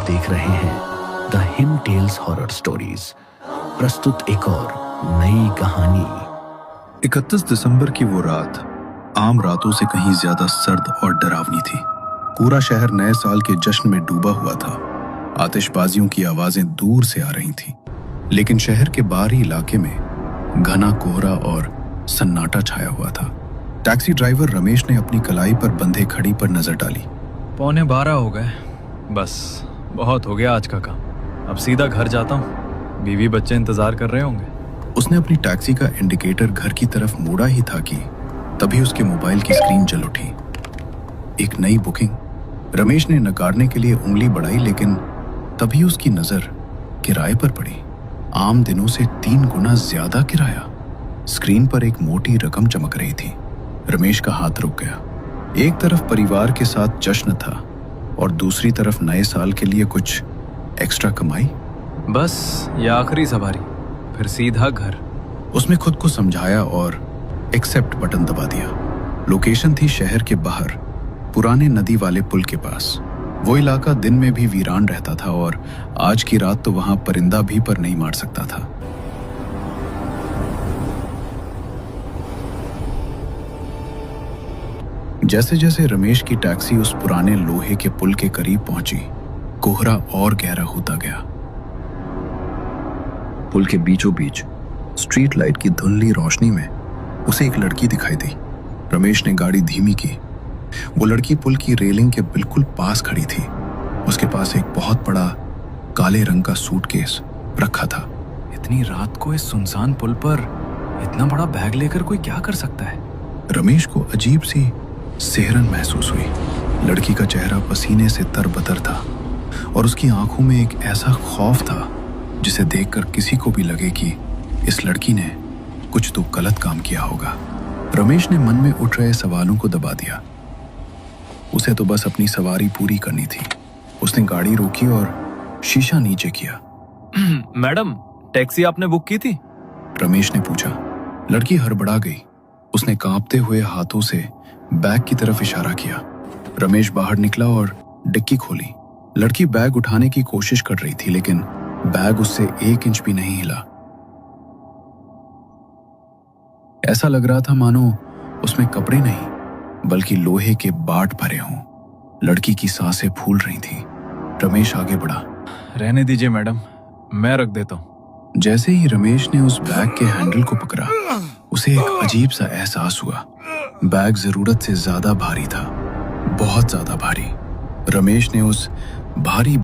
देख रहे हैं the him tales horror stories. प्रस्तुत एक और नई कहानी। 31 दिसंबर की वो रात आम रातों से कहीं ज्यादा सर्द और डरावनी थी। पूरा शहर नए साल के जश्न में डूबा हुआ था। आतिशबाजियों की आवाजें दूर से आ रही थीं, लेकिन शहर के बाहरी इलाके में घना कोहरा और सन्नाटा छाया हुआ था। टैक्सी ड्राइवर रमेश ने अपनी कलाई पर बंधे घड़ी पर नजर डाली। 11:15 हो गए। बस बहुत हो गया आज का काम। अब सीधा घर जाता हूँ। बीवी बच्चे इंतजार कर रहे होंगे। उसने अपनी टैक्सी का इंडिकेटर घर की तरफ मोड़ा ही था कि तभी उसके मोबाइल की स्क्रीन जल उठी। एक नई बुकिंग। रमेश ने नकारने के लिए उंगली बढ़ाई, लेकिन तभी उसकी नजर किराए पर पड़ी। आम दिनों से 3 गुना ज्यादा किराया। स्क्रीन पर एक मोटी रकम चमक रही थी। रमेश का हाथ रुक गया। एक तरफ परिवार के साथ जश्न था और दूसरी तरफ नए साल के लिए कुछ एक्स्ट्रा कमाई। बस ये आखिरी सवारी, फिर सीधा घर। उसने खुद को समझाया और एक्सेप्ट बटन दबा दिया। लोकेशन थी शहर के बाहर, पुराने नदी वाले पुल के पास। वो इलाका दिन में भी वीरान रहता था और आज की रात तो वहां परिंदा भी पर नहीं मार सकता था। जैसे जैसे रमेश की टैक्सी उस पुराने लोहे के पुल के करीब पहुंची, कोहरा और गहरा होता गया। पुल के बीचों बीच स्ट्रीट लाइट की धुंधली रोशनी में उसे एक लड़की दिखाई दी। रमेश ने गाड़ी धीमी की। वो लड़की पुल की रेलिंग के बिल्कुल पास खड़ी थी। उसके पास एक बहुत बड़ा काले रंग का सूटकेस रखा था। इतनी रात को इस सुनसान पुल पर इतना बड़ा बैग लेकर कोई क्या कर सकता है? रमेश को अजीब सी सिहरन महसूस हुई। लड़की का चेहरा पसीने से तरबतर था और उसकी आंखों में एक ऐसा खौफ था जिसे देखकर किसी को भी लगे कि इस लड़की ने कुछ तो गलत काम किया होगा। रमेश ने मन में उठ रहे सवालों को दबा दिया। उसे तो बस अपनी सवारी पूरी करनी थी। उसने गाड़ी रोकी और शीशा नीचे किया। मैडम, टैक्सी आपने बुक की थी? रमेश ने पूछा। लड़की हड़बड़ा गई। उसने कांपते हुए हाथों से बैग की तरफ इशारा किया। रमेश बाहर निकला और डिक्की खोली। लड़की बैग उठाने की कोशिश कर रही थी, लेकिन बैग उससे 1 इंच भी नहीं हिला। ऐसा लग रहा था मानो उसमें कपड़े नहीं बल्कि लोहे के बाट भरे हों। लड़की की सांसें फूल रही थीं। रमेश आगे बढ़ा। रहने दीजिए मैडम, मैं रख देता हूँ। जैसे ही रमेश ने उस बैग के हैंडल को पकड़ा, उसे एक अजीब सा एहसास हुआ। बैग जरूरत से ज्यादा भारी था, बहुत ज्यादा भारी। रमेश ने उस भारी